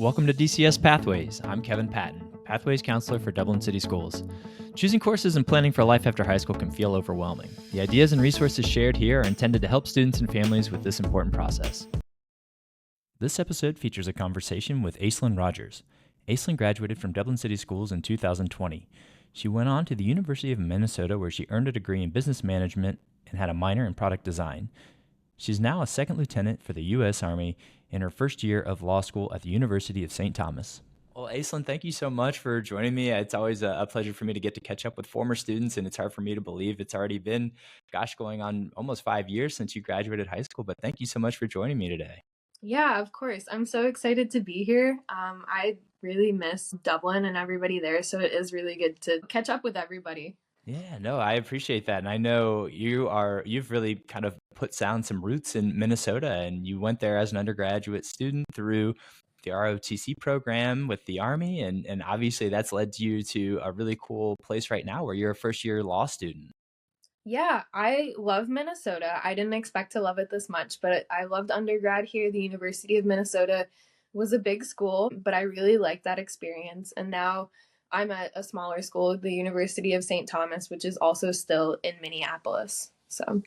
Welcome to DCS Pathways. I'm Kevin Patton, Pathways Counselor for Dublin City Schools. Choosing courses and planning for life after high school can feel overwhelming. The ideas and resources shared here are intended to help students and families with this important process. This episode features a conversation with Aislin Rogers. Aislin graduated from Dublin City Schools in 2020. She went on to the University of Minnesota, where she earned a degree in business management and had a minor in product design. She's now a second lieutenant for the U.S. Army in her first year of law school at the University of St. Thomas. Well, Aislin, thank you so much for joining me. It's always a pleasure for me to get to catch up with former students, and it's hard for me to believe it's already been, going on almost 5 years since you graduated high school, but thank you so much for joining me today. Yeah, of course. I'm so excited to be here. I really miss Dublin and everybody there, so it is really good to catch up with everybody. Yeah, no, I appreciate that. And I know you've really kind of put down some roots in Minnesota, and you went there as an undergraduate student through the ROTC program with the Army. And obviously that's led you to a really cool place right now where you're a first year law student. Yeah, I love Minnesota. I didn't expect to love it this much, but I loved undergrad here. The University of Minnesota was a big school, but I really liked that experience. And now I'm at a smaller school, the University of St. Thomas, which is also still in Minneapolis. So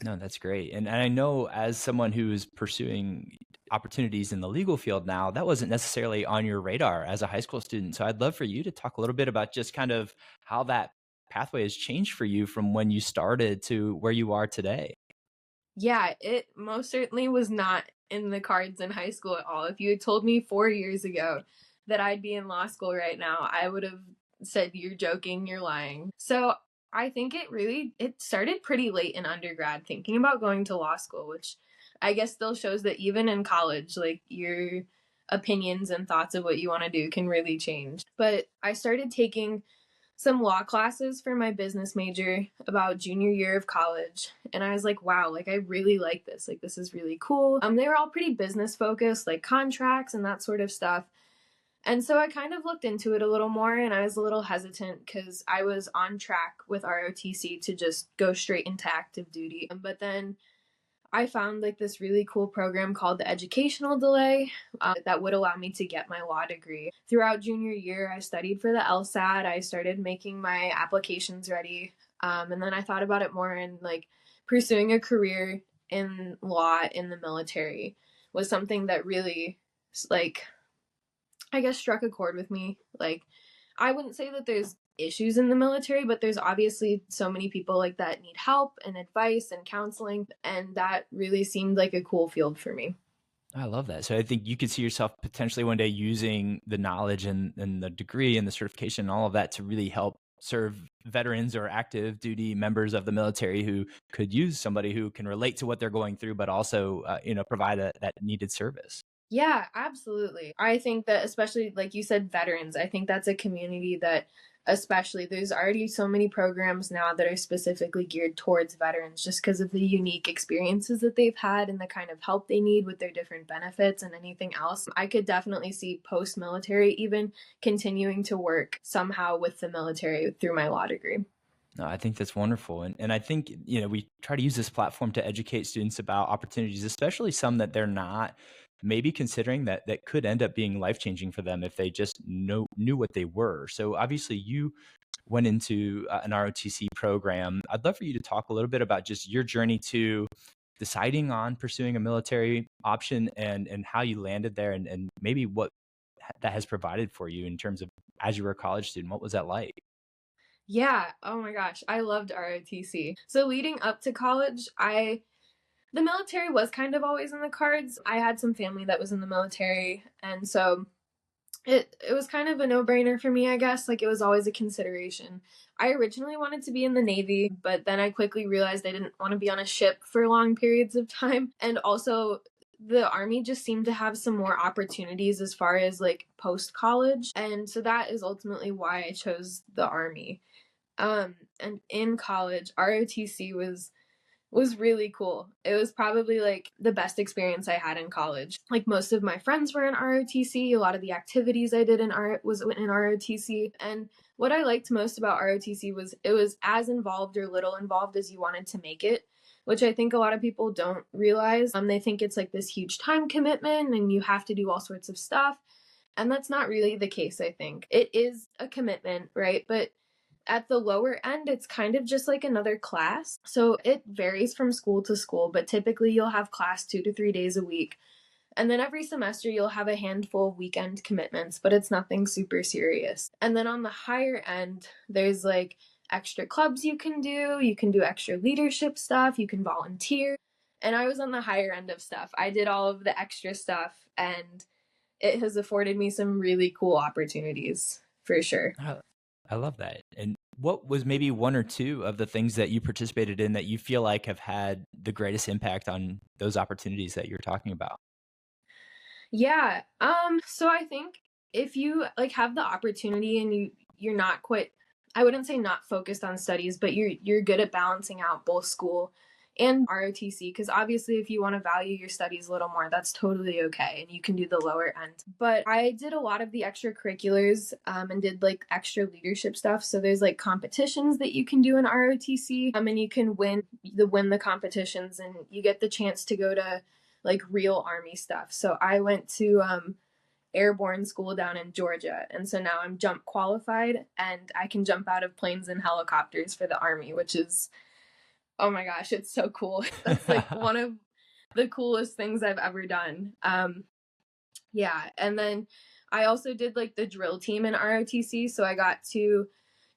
No, that's great. And I know as someone who's pursuing opportunities in the legal field now, that wasn't necessarily on your radar as a high school student. So I'd love for you to talk a little bit about just kind of how that pathway has changed for you from when you started to where you are today. yeah, it most certainly was not in the cards in high school at all. If you had told me 4 years ago that I'd be in law school right now, I would have said, "You're joking, you're lying." So I think it started pretty late in undergrad thinking about going to law school, which I guess still shows that even in college, like your opinions and thoughts of what you want to do can really change. But I started taking some law classes for my business major about junior year of college, and I was like, wow, like I really like this. Like this is really cool. They were all pretty business focused, like contracts and that sort of stuff. And so I kind of looked into it a little more, and I was a little hesitant because I was on track with ROTC to just go straight into active duty. But then I found like this really cool program called the educational delay that would allow me to get my law degree. Throughout junior year, I studied for the LSAT. I started making my applications ready. And then I thought about it more, and like pursuing a career in law in the military was something that really, like, I guess struck a chord with me. Like, I wouldn't say that there's issues in the military, but there's obviously so many people like that need help and advice and counseling, and that really seemed like a cool field for me. I love that. So I think you could see yourself potentially one day using the knowledge and the degree and the certification and all of that to really help serve veterans or active duty members of the military who could use somebody who can relate to what they're going through, but also, provide that needed service. Yeah, absolutely. I think that, especially like you said, veterans, I think that's a community that, especially, there's already so many programs now that are specifically geared towards veterans just because of the unique experiences that they've had and the kind of help they need with their different benefits and anything else. I could definitely see post military even continuing to work somehow with the military through my law degree. No, I think that's wonderful. And I think, we try to use this platform to educate students about opportunities, especially some that they're not maybe considering that could end up being life-changing for them if they just knew what they were. So obviously you went into an ROTC program. I'd love for you to talk a little bit about just your journey to deciding on pursuing a military option and how you landed there and maybe what that has provided for you in terms of as you were a college student. What was that like? Yeah, oh my gosh, I loved ROTC. So leading up to college, the military was kind of always in the cards. I had some family that was in the military, and so it was kind of a no-brainer for me, I guess. Like it was always a consideration. I originally wanted to be in the Navy, but then I quickly realized I didn't want to be on a ship for long periods of time. And also the Army just seemed to have some more opportunities as far as like post college. And so that is ultimately why I chose the Army. And in college, ROTC was really cool. It was probably like the best experience I had in college. Like most of my friends were in ROTC. A lot of the activities I did was in ROTC. And what I liked most about ROTC was it was as involved or little involved as you wanted to make it, which I think a lot of people don't realize. They think it's like this huge time commitment and you have to do all sorts of stuff. And that's not really the case, I think. It is a commitment, right? But at the lower end, it's kind of just like another class. So it varies from school to school, but typically you'll have class 2 to 3 days a week. And then every semester you'll have a handful of weekend commitments, but it's nothing super serious. And then on the higher end, there's like extra clubs you can do. You can do extra leadership stuff. You can volunteer. And I was on the higher end of stuff. I did all of the extra stuff, and it has afforded me some really cool opportunities for sure. I love that. And what was maybe one or two of the things that you participated in that you feel like have had the greatest impact on those opportunities that you're talking about? Yeah. So I think if you like have the opportunity and you're not quite, I wouldn't say not focused on studies, but you're good at balancing out both school and ROTC, because obviously if you want to value your studies a little more, that's totally okay and you can do the lower end. But I did a lot of the extracurriculars and did like extra leadership stuff. So there's like competitions that you can do in ROTC, and you can win the competitions, and you get the chance to go to like real army stuff. So I went to airborne school down in Georgia, and so now I'm jump qualified and I can jump out of planes and helicopters for the army, which is, oh my gosh, it's so cool. That's like one of the coolest things I've ever done. Yeah, and then I also did like the drill team in ROTC, so I got to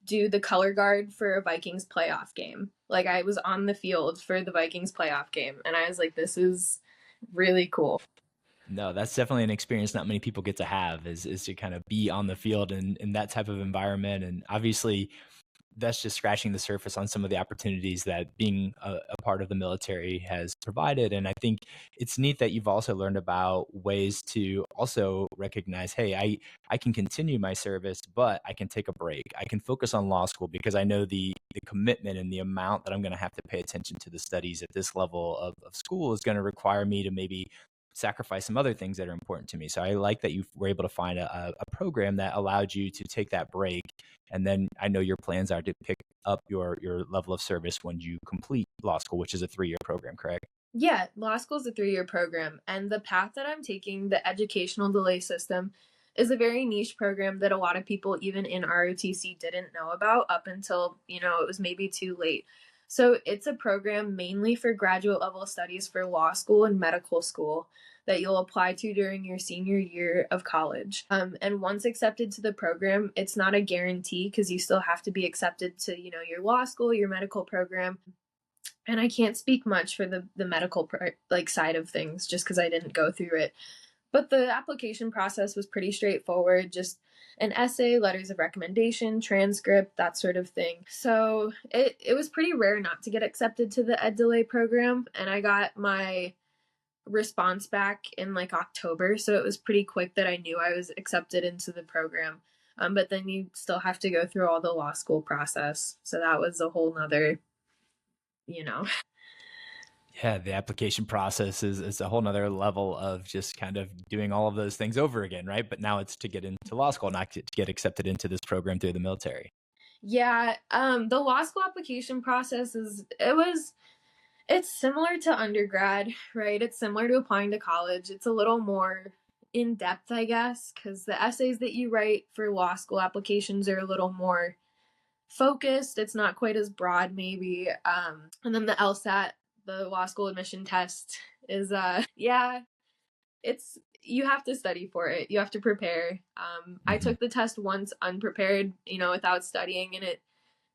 do the color guard for a Vikings playoff game. Like I was on the field for the Vikings playoff game, and I was like, this is really cool. No, that's definitely an experience not many people get to have is to kind of be on the field in that type of environment. And obviously that's just scratching the surface on some of the opportunities that being a part of the military has provided. And I think it's neat that you've also learned about ways to also recognize, hey, I can continue my service, but I can take a break. I can focus on law school because I know the commitment and the amount that I'm going to have to pay attention to the studies at this level of school is going to require me to maybe sacrifice some other things that are important to me. So I like that you were able to find a program that allowed you to take that break. And then I know your plans are to pick up your level of service when you complete law school, which is a 3-year program, correct? Yeah, law school is a 3-year program, and the path that I'm taking, the educational delay system, is a very niche program that a lot of people, even in ROTC, didn't know about up until, it was maybe too late. So it's a program mainly for graduate level studies for law school and medical school that you'll apply to during your senior year of college. And once accepted to the program, it's not a guarantee because you still have to be accepted to, your law school, your medical program. And I can't speak much for the medical side of things just because I didn't go through it. But the application process was pretty straightforward, just an essay, letters of recommendation, transcript, that sort of thing. So it was pretty rare not to get accepted to the Ed Delay program, and I got my response back in like October, so it was pretty quick that I knew I was accepted into the program. But then you still have to go through all the law school process, so that was a whole nother, you know. Yeah, the application process is a whole nother level of just kind of doing all of those things over again, right? But now it's to get into law school, not to get accepted into this program through the military. Yeah, the law school application process it's similar to undergrad, right? It's similar to applying to college. It's a little more in depth, I guess, because the essays that you write for law school applications are a little more focused. It's not quite as broad, maybe. And then the LSAT, the law school admission test, is yeah, it's you have to study for it. You have to prepare. I Mm-hmm. took the test once unprepared, without studying, and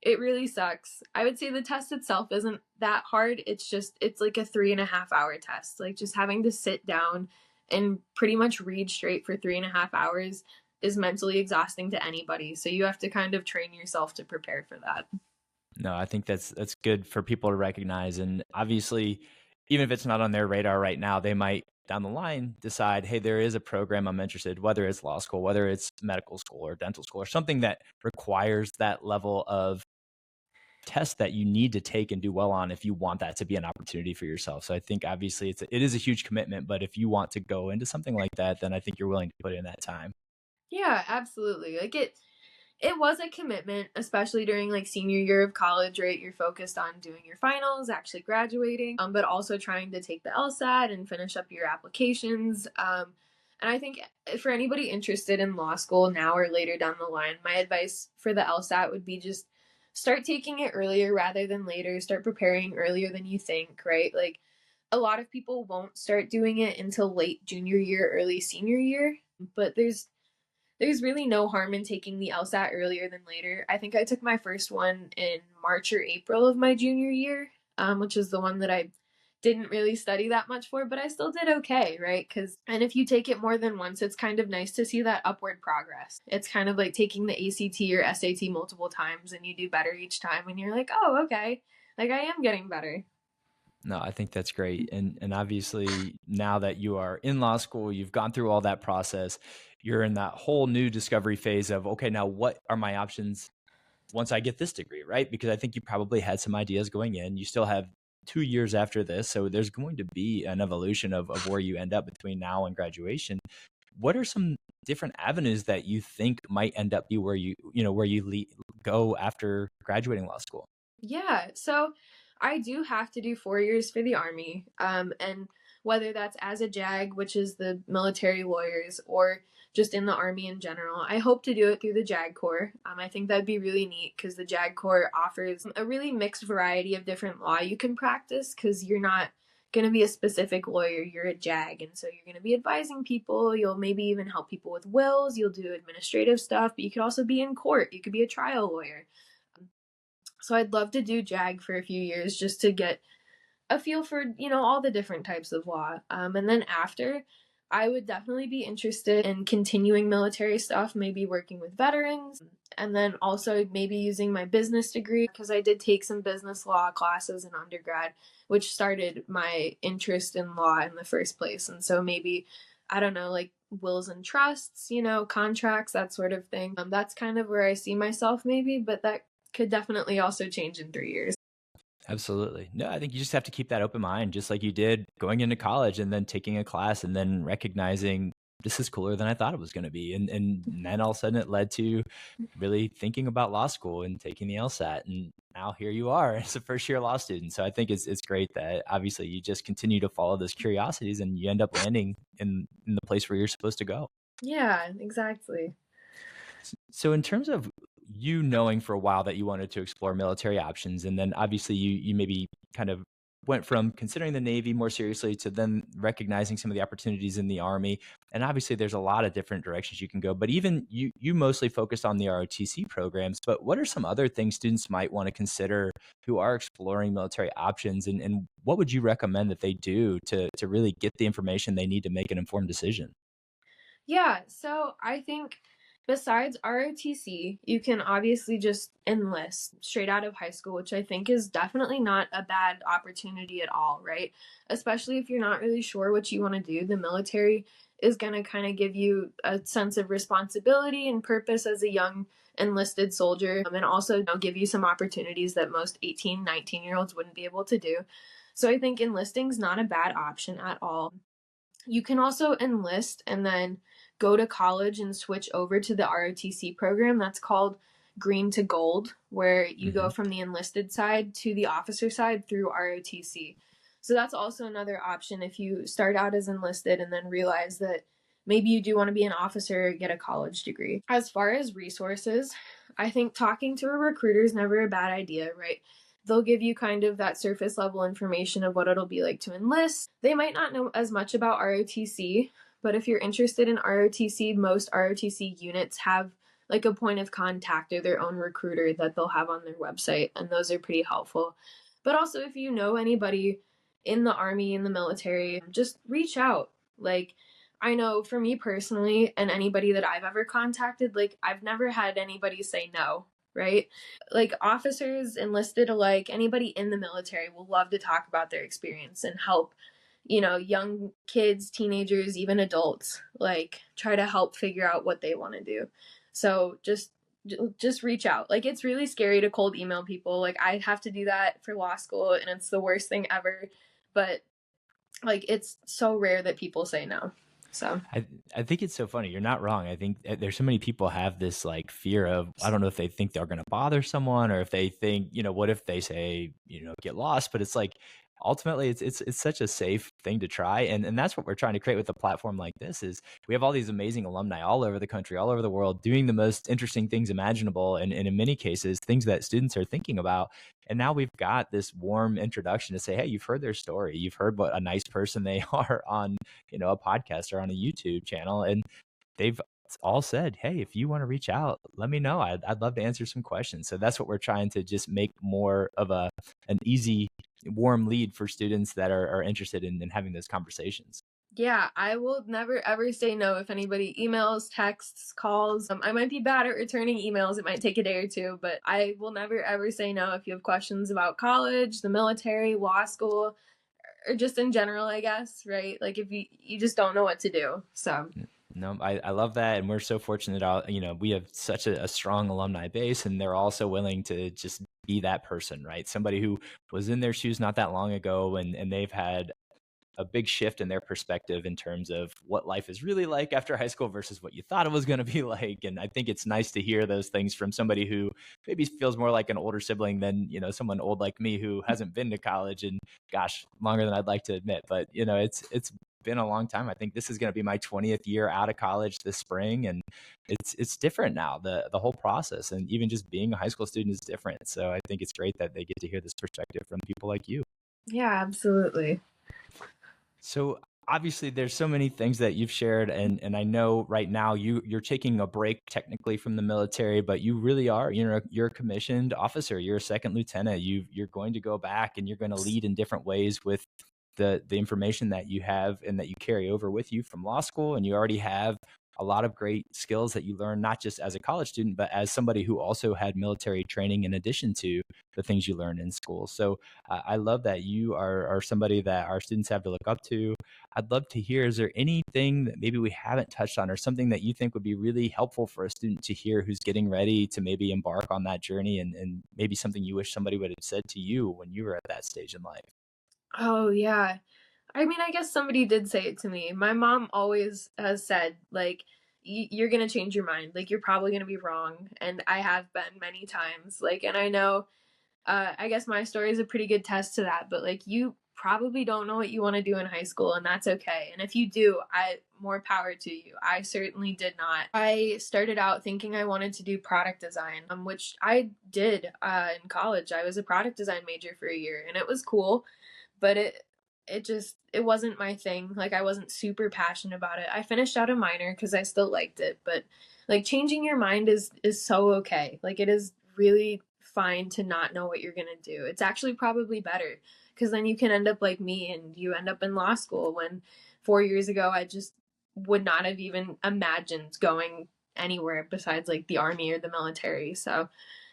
it really sucks. I would say the test itself isn't that hard. It's like a 3.5 hour test. Like just having to sit down and pretty much read straight for 3.5 hours is mentally exhausting to anybody. So you have to kind of train yourself to prepare for that. No, I think that's good for people to recognize. And obviously, even if it's not on their radar right now, they might down the line decide, hey, there is a program I'm interested, whether it's law school, whether it's medical school or dental school, or something that requires that level of test that you need to take and do well on if you want that to be an opportunity for yourself. So I think obviously it is a huge commitment, but if you want to go into something like that, then I think you're willing to put in that time. Yeah, absolutely. Like it was a commitment, especially during like senior year of college, right? You're focused on doing your finals, actually graduating, but also trying to take the LSAT and finish up your applications. And I think for anybody interested in law school now or later down the line, my advice for the LSAT would be just start taking it earlier rather than later. Start preparing earlier than you think, right? Like a lot of people won't start doing it until late junior year, early senior year, but there's really no harm in taking the LSAT earlier than later. I think I took my first one in March or April of my junior year, which is the one that I didn't really study that much for, but I still did okay, right? And if you take it more than once, it's kind of nice to see that upward progress. It's kind of like taking the ACT or SAT multiple times and you do better each time and you're like, oh, okay, like I am getting better. No, I think that's great. And obviously now that you are in law school, you've gone through all that process, you're in that whole new discovery phase of, okay, now what are my options once I get this degree, right? Because I think you probably had some ideas going in. You still have 2 years after this. So there's going to be an evolution of where you end up between now and graduation. What are some different avenues that you think might end up be where you go after graduating law school? Yeah, so I do have to do 4 years for the Army, and whether that's as a JAG, which is the military lawyers, or just in the Army in general, I hope to do it through the JAG Corps. I think that'd be really neat because the JAG Corps offers a really mixed variety of different law you can practice because you're not going to be a specific lawyer, you're a JAG, and so you're going to be advising people. You'll maybe even help people with wills, you'll do administrative stuff, but you could also be in court, you could be a trial lawyer. So I'd love to do JAG for a few years just to get a feel for, all the different types of law. And then after, I would definitely be interested in continuing military stuff, maybe working with veterans, and then also maybe using my business degree because I did take some business law classes in undergrad, which started my interest in law in the first place. And so maybe, I don't know, like wills and trusts, contracts, that sort of thing. That's kind of where I see myself maybe, but that could definitely also change in 3 years. Absolutely. No, I think you just have to keep that open mind, just like you did going into college and then taking a class and then recognizing this is cooler than I thought it was going to be. And then all of a sudden it led to really thinking about law school and taking the LSAT. And now here you are as a first year law student. So I think it's great that obviously you just continue to follow those curiosities and you end up landing in the place where you're supposed to go. Yeah, exactly. So in terms of you knowing for a while that you wanted to explore military options, and then obviously you maybe kind of went from considering the Navy more seriously to then recognizing some of the opportunities in the Army. And obviously there's a lot of different directions you can go, but even you mostly focused on the ROTC programs. But what are some other things students might want to consider who are exploring military options, and what would you recommend that they do to really get the information they need to make an informed decision? Yeah, so I think besides ROTC, you can obviously just enlist straight out of high school, which I think is definitely not a bad opportunity at all, right? Especially if you're not really sure what you want to do. The military is going to kind of give you a sense of responsibility and purpose as a young enlisted soldier, and also give you some opportunities that most 18, 19-year-olds wouldn't be able to do. So I think enlisting is not a bad option at all. You can also enlist and then go to college and switch over to the ROTC program. That's called Green to Gold, where you go from the enlisted side to the officer side through ROTC. So that's also another option if you start out as enlisted and then realize that maybe you do want to be an officer or get a college degree. As far as resources, I think talking to a recruiter is never a bad idea, right? They'll give you kind of that surface level information of what it'll be like to enlist. They might not know as much about ROTC, but if you're interested in ROTC, most ROTC units have like a point of contact or their own recruiter that they'll have on their website, and those are pretty helpful. But also, if you know anybody in the Army, in the military, just reach out. Like, I know for me personally, and anybody that I've ever contacted, like, I've never had anybody say no, right? Like, officers, enlisted alike, anybody in the military will love to talk about their experience and help, young kids, teenagers, even adults, like, try to help figure out what they want to do. So just reach out. Like, it's really scary to cold email people. Like, I have to do that for law school and it's the worst thing ever. But like, it's so rare that people say no. So I think it's so funny. You're not wrong. I think there's so many people have this like fear of, I don't know if they think they're going to bother someone or if they think, what if they say, get lost. But it's like, ultimately it's such a safe thing to try, and that's what we're trying to create with a platform like this. Is we have all these amazing alumni all over the country, all over the world, doing the most interesting things imaginable, and in many cases things that students are thinking about. And now we've got this warm introduction to say, hey, you've heard their story, you've heard what a nice person they are on, a podcast or on a YouTube channel, and they've all said, hey, if you want to reach out, let me know. I'd love to answer some questions. So that's what we're trying to just make more of an easy, warm lead for students that are interested in having those conversations. Yeah, I will never ever say no if anybody emails, texts, calls. I might be bad at returning emails. It might take a day or two, but I will never ever say no if you have questions about college, the military, law school, or just in general, I guess, right? Like if you just don't know what to do. So No, I love that. And we're so fortunate, we have such a strong alumni base, and they're also willing to just be that person, right? Somebody who was in their shoes not that long ago, and they've had a big shift in their perspective in terms of what life is really like after high school versus what you thought it was going to be like. And I think it's nice to hear those things from somebody who maybe feels more like an older sibling than, someone old like me who hasn't been to college and gosh, longer than I'd like to admit. But, it's been a long time. I think this is going to be my 20th year out of college this spring, and it's different now. The whole process and even just being a high school student is different. So I think it's great that they get to hear this perspective from people like you. yeah, absolutely. So obviously there's so many things that you've shared, and I know right now you're taking a break technically from the military, but you really are, you're a commissioned officer, you're a second lieutenant, you're going to go back and you're going to lead in different ways with the information that you have and that you carry over with you from law school. And you already have a lot of great skills that you learn, not just as a college student, but as somebody who also had military training in addition to the things you learn in school. So I love that you are somebody that our students have to look up to. I'd love to hear, is there anything that maybe we haven't touched on or something that you think would be really helpful for a student to hear who's getting ready to maybe embark on that journey, and maybe something you wish somebody would have said to you when you were at that stage in life? Oh, yeah. I mean, I guess somebody did say it to me. My mom always has said, like, you're going to change your mind. Like, you're probably going to be wrong. And I have been many times. Like, and I know, I guess my story is a pretty good test to that. But, like, you probably don't know what you want to do in high school, and that's okay. And if you do, more power to you. I certainly did not. I started out thinking I wanted to do product design, which I did in college. I was a product design major for a year, and it was cool, but it wasn't my thing. Like I wasn't super passionate about it. I finished out a minor because I still liked it, but like changing your mind is so okay. Like it is really fine to not know what you're gonna do. It's actually probably better because then you can end up like me and you end up in law school when 4 years ago I just would not have even imagined going anywhere besides like the army or the military. So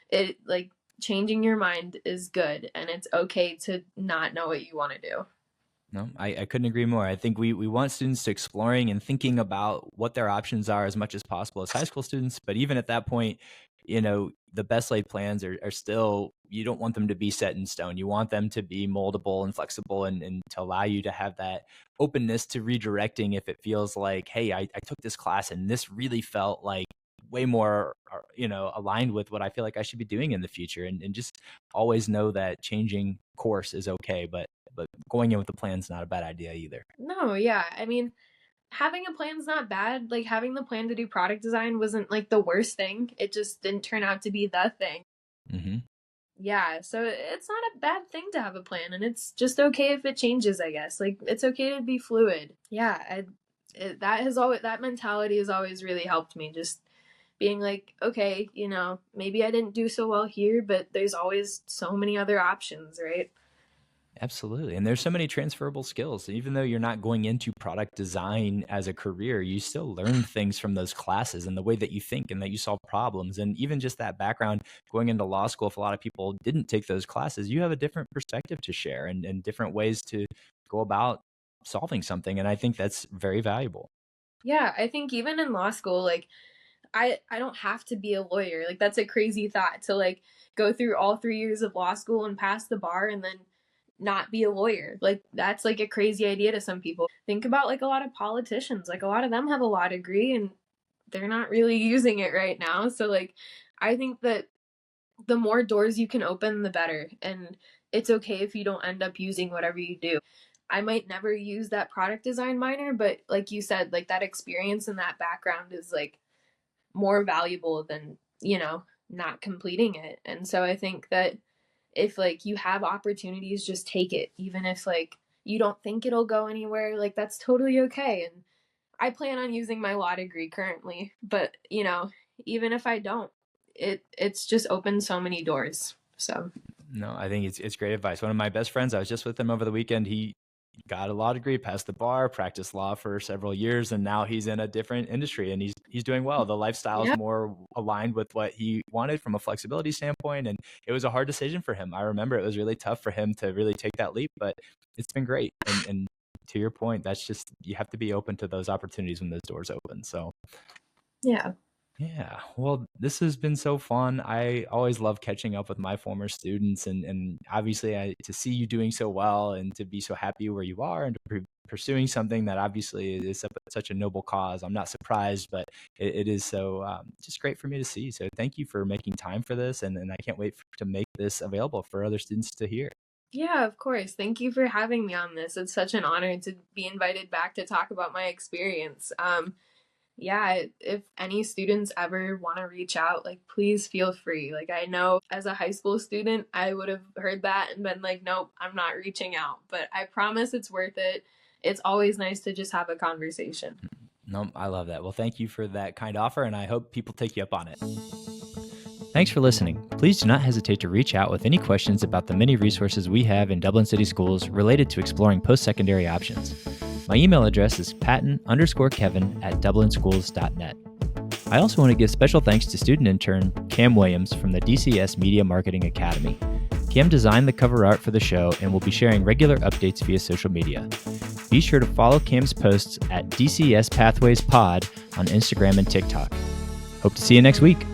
it like changing your mind is good and it's okay to not know what you want to do. No, I couldn't agree more. I think we want students to exploring and thinking about what their options are as much as possible as high school students. But even at that point, the best laid plans are still, you don't want them to be set in stone. You want them to be moldable and flexible, and to allow you to have that openness to redirecting if it feels like, hey, I took this class and this really felt like way more, aligned with what I feel like I should be doing in the future. And just always know that changing course is okay, but going in with a plan is not a bad idea either. No, yeah. I mean, having a plan's not bad. Like having the plan to do product design wasn't like the worst thing. It just didn't turn out to be the thing. Hmm. Yeah, so it's not a bad thing to have a plan and it's just okay if it changes, I guess. Like it's okay to be fluid. Yeah, that mentality has always really helped me, just being like, okay, maybe I didn't do so well here, but there's always so many other options, right? Absolutely. And there's so many transferable skills. Even though you're not going into product design as a career, you still learn things from those classes and the way that you think and that you solve problems. And even just that background going into law school, if a lot of people didn't take those classes, you have a different perspective to share, and different ways to go about solving something. And I think that's very valuable. Yeah, I think even in law school, like I don't have to be a lawyer. Like that's a crazy thought to like go through all 3 years of law school and pass the bar and then not be a lawyer. Like that's like a crazy idea to some people. Think about like a lot of politicians. Like a lot of them have a law degree and they're not really using it right now. So like I think that the more doors you can open, the better. And it's okay if you don't end up using whatever you do. I might never use that product design minor, but like you said, like that experience and that background is like more valuable than, not completing it. And so I think that if like you have opportunities, just take it, even if like you don't think it'll go anywhere, like that's totally okay. And I plan on using my law degree currently, but even if I don't, it's just opened so many doors. So No, I think it's great advice. One of my best friends, I was just with him over the weekend. He got a law degree, passed the bar, practiced law for several years, and now he's in a different industry and he's doing well. The lifestyle is more aligned with what he wanted from a flexibility standpoint, and it was a hard decision for him. I remember it was really tough for him to really take that leap, but it's been great. And to your point, that's just, you have to be open to those opportunities when those doors open. So yeah, well, this has been so fun. I always love catching up with my former students, and obviously to see you doing so well and to be so happy where you are and to pursuing something that obviously is such a noble cause. I'm not surprised, but it is so just great for me to see. So thank you for making time for this, and I can't wait to make this available for other students to hear. Yeah, of course. Thank you for having me on this. It's such an honor to be invited back to talk about my experience. Yeah, if any students ever want to reach out, like please feel free. Like I know as a high school student, I would have heard that and been like, nope, I'm not reaching out. But I promise it's worth it. It's always nice to just have a conversation. No, I love that. Well, thank you for that kind offer, and I hope people take you up on it. Thanks for listening. Please do not hesitate to reach out with any questions about the many resources we have in Dublin City Schools related to exploring post-secondary options. My email address is patton_kevin@dublinschools.net. I also want to give special thanks to student intern Cam Williams from the DCS Media Marketing Academy. Cam designed the cover art for the show and will be sharing regular updates via social media. Be sure to follow Cam's posts at DCS Pathways Pod on Instagram and TikTok. Hope to see you next week.